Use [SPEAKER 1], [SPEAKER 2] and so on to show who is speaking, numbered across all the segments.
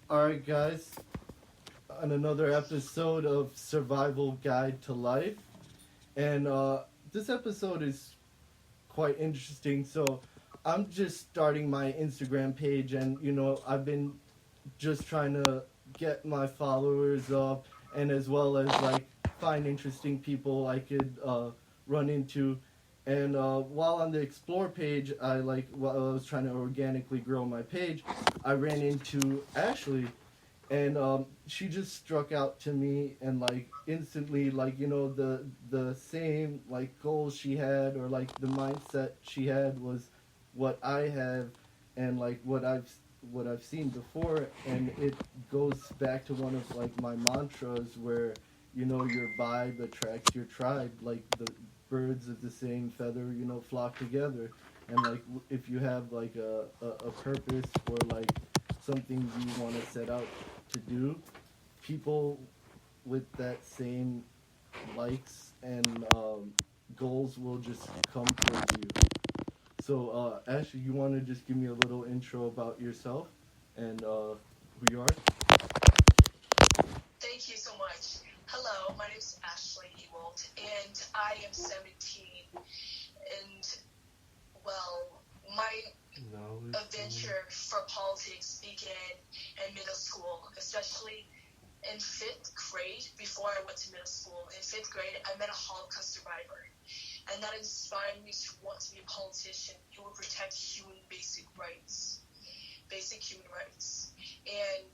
[SPEAKER 1] Alright, guys, on another episode of Survival Guide to Life. And this episode is quite interesting. So, I'm just starting my Instagram page, and I've been just trying to get my followers up, and as well as like find interesting people I could run into. And while on the explore page, while I was trying to organically grow my page, I ran into Ashley, and she just struck out to me, and like instantly, like the same like goals she had, or like the mindset she had was what I have, and like what I've seen before. And it goes back to one of like my mantras, where your vibe attracts your tribe, like the birds of the same feather flock together. And like if you have like a purpose, or like something you want to set out to do, people with that same likes and goals will just come towards you. So, Ashley, you want to just give me a little intro about yourself and who you are?
[SPEAKER 2] Thank you so much. Hello, my name is Ashley Ewald, and I am 17. And, well, my adventure for politics began in middle school, especially in 5th grade. Before I went to middle school, in 5th grade, I met a Holocaust survivor, and that inspired me to want to be a politician who would protect basic rights. And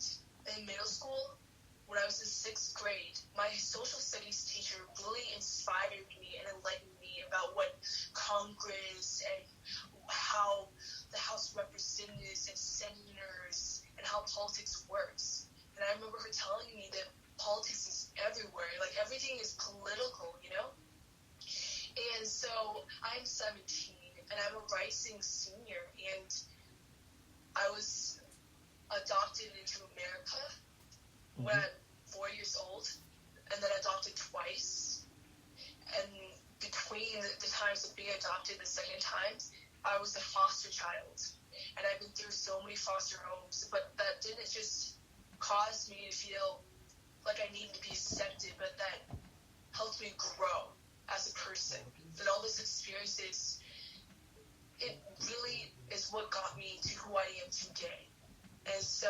[SPEAKER 2] in middle school, when I was in 6th grade, my social studies teacher really inspired me and enlightened me about what Congress and how the House of Representatives and senators and how politics works. And I remember her telling me that politics is everywhere, like everything is political, And so I'm 17 and I'm a rising senior, and I was adopted into America when I'm 4 years old, and then adopted twice. And between the times of being adopted the second times, I was a foster child. And I've been through so many foster homes, but that didn't just cause me to feel like I needed to be accepted, but that helped me grow as a person. And all those experiences, it really is what got me to who I am today. And so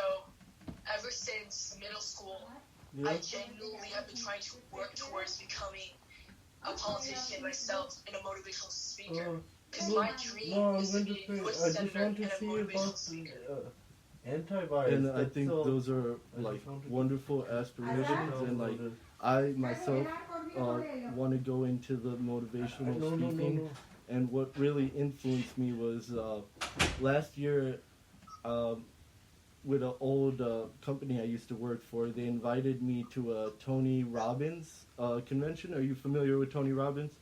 [SPEAKER 2] ever since middle school, I genuinely have been trying to work towards becoming a politician myself and a motivational speaker. Because my dream is to be a U.S. senator and a motivational speaker.
[SPEAKER 3] Antivirus.
[SPEAKER 1] And I think those are like wonderful aspirations, and like I myself want to go into the motivational speaking. And what really influenced me was last year, with an old company I used to work for. They invited me to a Tony Robbins convention. Are you familiar with Tony Robbins?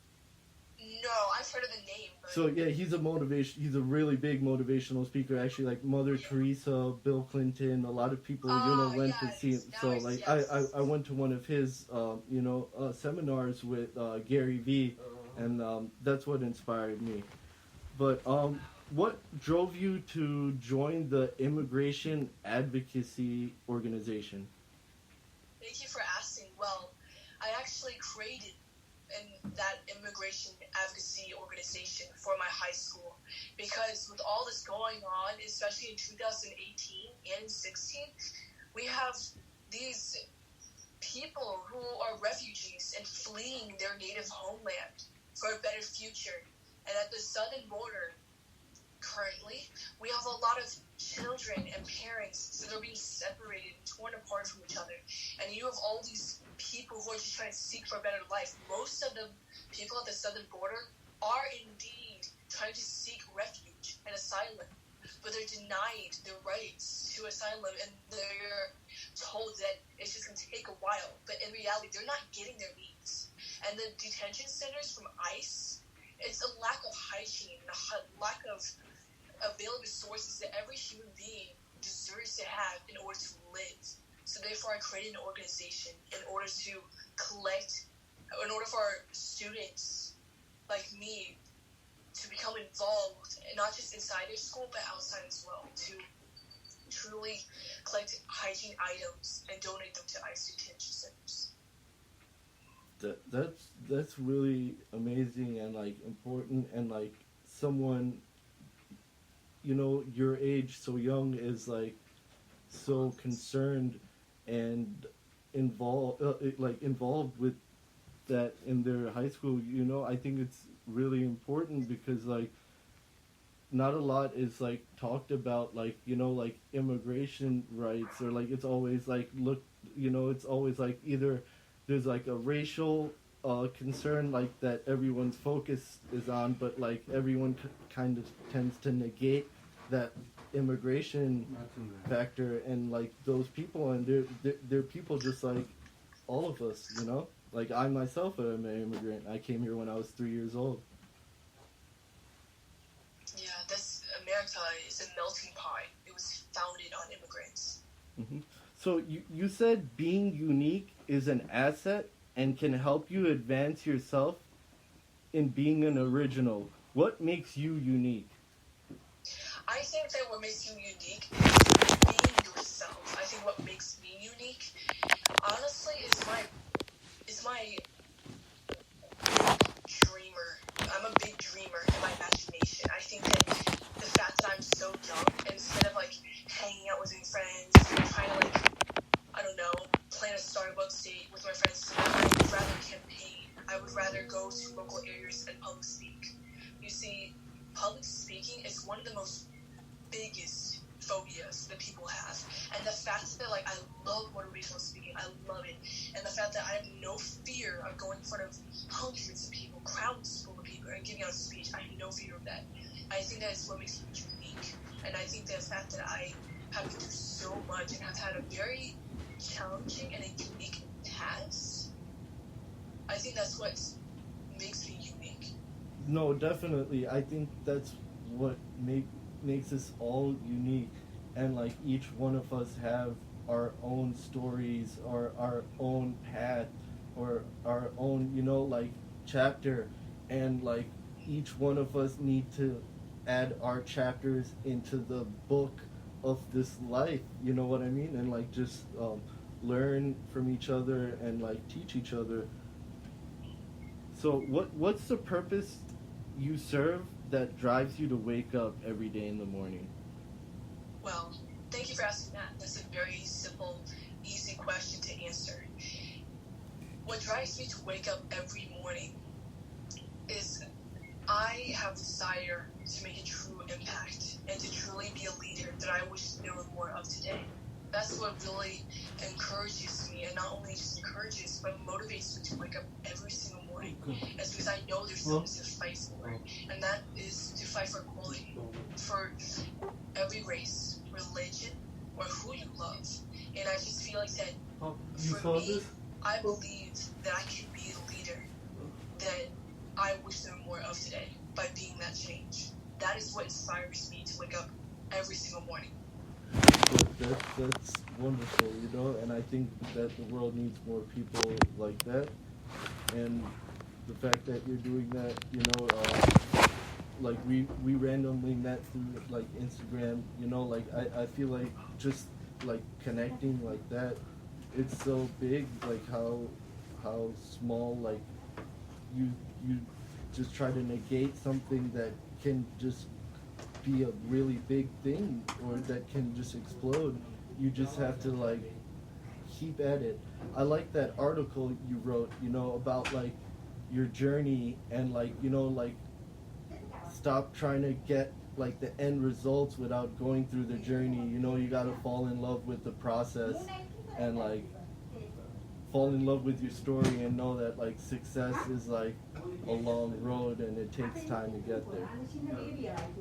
[SPEAKER 2] No, I've heard of the name. But...
[SPEAKER 1] So yeah, he's a really big motivational speaker. Actually, like Mother Teresa, Bill Clinton, a lot of people went to see him. So like I went to one of his seminars with Gary V, and that's what inspired me. But what drove you to join the Immigration Advocacy Organization?
[SPEAKER 2] Thank you for asking. Well, I actually created that immigration advocacy organization for my high school, because with all this going on, especially in 2018 and 16, we have these people who are refugees and fleeing their native homeland for a better future. And at the southern border, currently, we have a lot of children and parents that are being separated and torn apart from each other. And you have all these people who are just trying to seek for a better life. Most of the people at the southern border are indeed trying to seek refuge and asylum, but they're denied their rights to asylum, and they're told that it's just going to take a while. But in reality, they're not getting their needs. And the detention centers from ICE, it's a lack of hygiene, a lack of available resources that every human being deserves to have in order to live. So therefore, I created an organization in order for students like me to become involved, and not just inside their school, but outside as well, to truly collect hygiene items, and donate them to ICU detention centers.
[SPEAKER 1] That's really amazing and like important, and like someone, your age, so young, is like so concerned and involved with that in their high school. I think it's really important because like not a lot is like talked about, like like immigration rights, or like it's always like it's always like either there's like a racial concern like that everyone's focus is on, but like everyone kind of tends to negate that immigration factor, and like those people, and they're people just like all of us. Like I myself am an immigrant. I came here when I was 3 years old.
[SPEAKER 2] Yeah, this America is a melting pot. It was founded on immigrants.
[SPEAKER 1] Mm-hmm. So you said being unique is an asset and can help you advance yourself in being an original. What makes you unique?
[SPEAKER 2] I think that what makes you unique is being yourself. I think what makes me unique, honestly, is my dreamer. I'm a big dreamer in my imagination. I think that the fact that I'm so young, and instead of like hanging out with my friends, trying to like, I don't know, plan a Starbucks date with my friends, I would rather campaign. I would rather go to local areas and public speak. You see, public speaking is one of the most biggest phobias that people have, and the fact that like I love motivational speaking, I love it, and the fact that I have no fear of going in front of hundreds of people, crowds full of people, and giving out a speech, I have no fear of that. I think that is what makes me unique, and I think the fact that I have been through so much and have had a very challenging and a unique past, I think that's what makes me unique.
[SPEAKER 1] No, definitely. I think that's what makes us all unique, and like each one of us have our own stories, or our own path, or our own like chapter, and like each one of us need to add our chapters into the book of this life. You know what I mean? And like just learn from each other and like teach each other. So what's the purpose you serve that drives you to wake up every day in the morning?
[SPEAKER 2] Well, thank you for asking that. That's a very simple, easy question to answer. What drives me to wake up every morning is I have the desire to make a true impact and to truly be a leader that I wish there were more of today. That's what really encourages me, and not only just encourages, but motivates me to wake up every single morning. It's because I know there's something to fight for, and that is to fight for equality for every race, religion, or who you love. And I just feel like that for me, I believe that I can be a leader that I wish there were more of today by being that change. That is what inspires me to wake up every single morning.
[SPEAKER 1] That's wonderful, and I think that the world needs more people like that. And the fact that you're doing that, like we randomly met through like Instagram, like I feel like just like connecting like that, it's so big, like how small, like you just try to negate something that can just be a really big thing, or that can just explode. You just have to like keep at it. I like that article you wrote, about like your journey, and like like stop trying to get like the end results without going through the journey. You gotta fall in love with the process, and like fall in love with your story, and know that like success is like a long road, and it takes time to get there.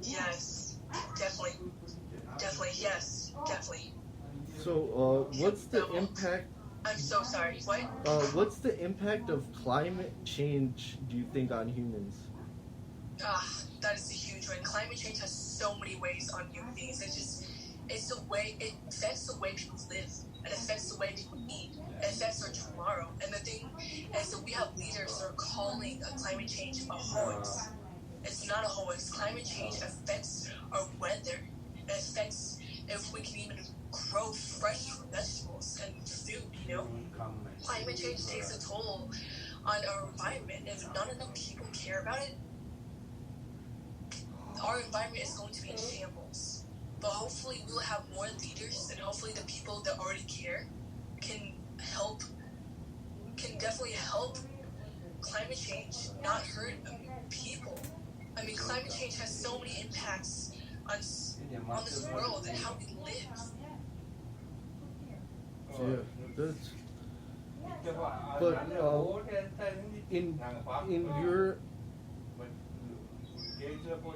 [SPEAKER 2] Yes, definitely, yes, definitely.
[SPEAKER 1] So, what's the impact?
[SPEAKER 2] I'm so sorry. What?
[SPEAKER 1] What's the impact of climate change, do you think, on humans?
[SPEAKER 2] That is a huge one. Climate change has so many ways on human beings. It affects the way people live. It affects the way people eat. It affects our tomorrow. And the thing is that we have leaders that are calling climate change a hoax. It's not a hoax. Climate change affects our weather. It affects if we can even grow fresh vegetables and food, you know? Climate change takes a toll on our environment. If not enough people care about it, our environment is going to be in shambles. But hopefully we'll have more leaders, and hopefully the people that already care can definitely help climate change not hurt people. I mean, climate change has so many impacts on this world and how we live.
[SPEAKER 1] Yeah, that's. But in your,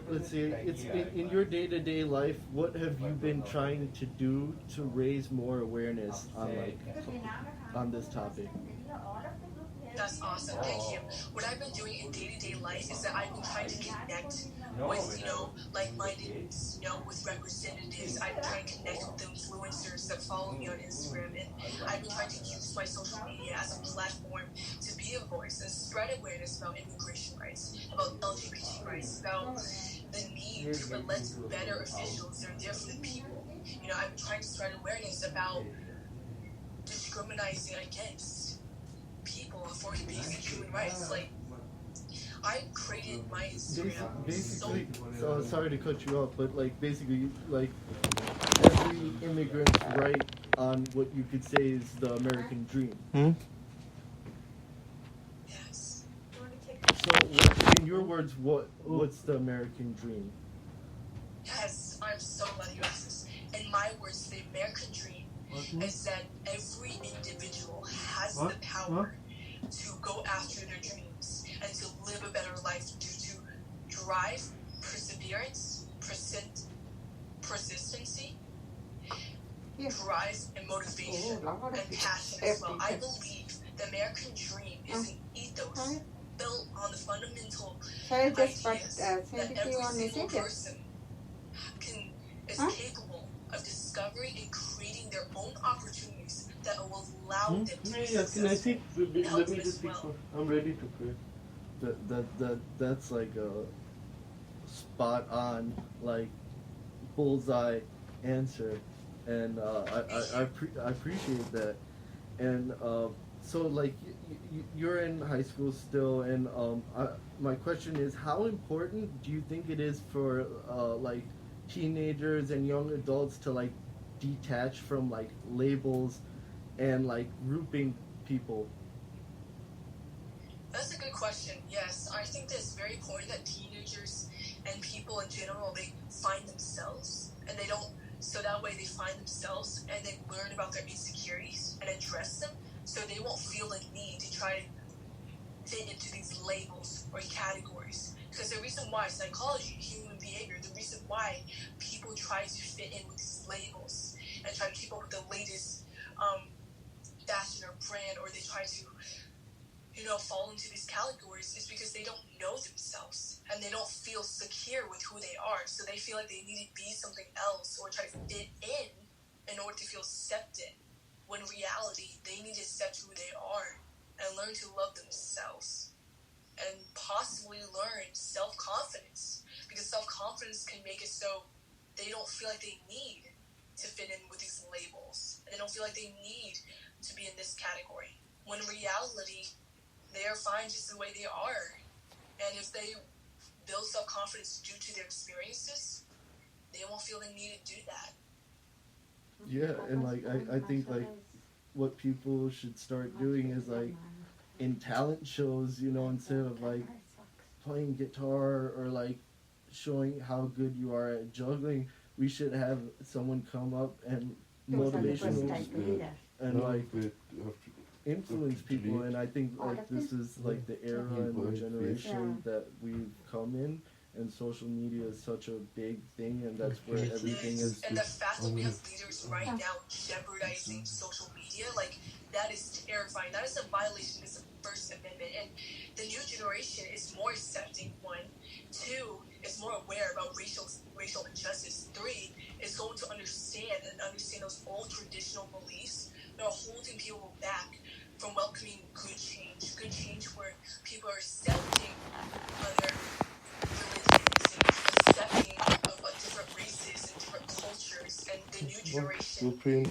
[SPEAKER 1] let's see, it's in your day-to-day life, what have you been trying to do to raise more awareness on this topic?
[SPEAKER 2] That's awesome. Thank you. What I've been doing in day-to-day life is that I've been trying to connect with, like-minded, with representatives. I've been trying to connect with influencers that follow me on Instagram, and I've been trying to use my social media as a platform to be a voice and spread awareness about immigration rights, about LGBT rights, about the need to elect better officials that are there for the people. I've been trying to spread awareness about discriminating against people for basic human rights. Like, I created my Instagram.
[SPEAKER 1] Basically, so sorry to cut you off, but basically, every immigrant's right on what you could say is the American dream.
[SPEAKER 2] Yes.
[SPEAKER 1] So, in your words, what's the American dream?
[SPEAKER 2] Yes, I'm so glad you asked this. In my words, the American dream is that every individual has the power to go after their dreams and to live a better life due to drive, perseverance, persistency, drive, and motivation, and passion as well. I believe the American dream is an ethos built on the fundamental ideas that every single person is capable of discovering and creating their own opportunities that will allow them to be successful.
[SPEAKER 1] Let me just speak for. I'm ready to pray. That's like a spot on, bullseye answer, and I appreciate that. And so you're in high school still, and my question is, how important do you think it is for teenagers and young adults to detach from labels and grouping people?
[SPEAKER 2] That's a good question. Yes, I think that it's very important that teenagers and people in general, they find themselves, and they don't, so that way they find themselves and they learn about their insecurities and address them, so they won't feel the need to try to fit into these labels or categories. Because the reason why psychology, human behavior, the reason why people try to fit in with these labels and try to keep up with the latest fashion or brand, or they try to fall into these categories, is because they don't know themselves and they don't feel secure with who they are. So they feel like they need to be something else or try to fit in order to feel accepted. When in reality, they need to accept who they are and learn to love themselves and possibly learn self-confidence, because self-confidence can make it so they don't feel like they need to fit in with these labels, and they don't feel like they need to be in this category, when in reality they are fine just the way they are. And if they build self-confidence due to their experiences, they won't feel the need to do that.
[SPEAKER 1] Yeah, and I think what people should start doing is in talent shows, instead of playing guitar or showing how good you are at juggling, we should have someone come up and motivational and influence people. And I think this is the era and the generation that we've come in, and social media is such a big thing, and that's where everything is.
[SPEAKER 2] And the fact that we have leaders right now jeopardizing social media, that is terrifying. That is a violation of the First Amendment. And the new generation is more accepting, 1. 2, is more aware about racial injustice. 3, is going to understand those old traditional beliefs that are holding people back from welcoming good change where people are accepting other religions and accepting of different races and different cultures. And the new generation
[SPEAKER 1] Whipped cream.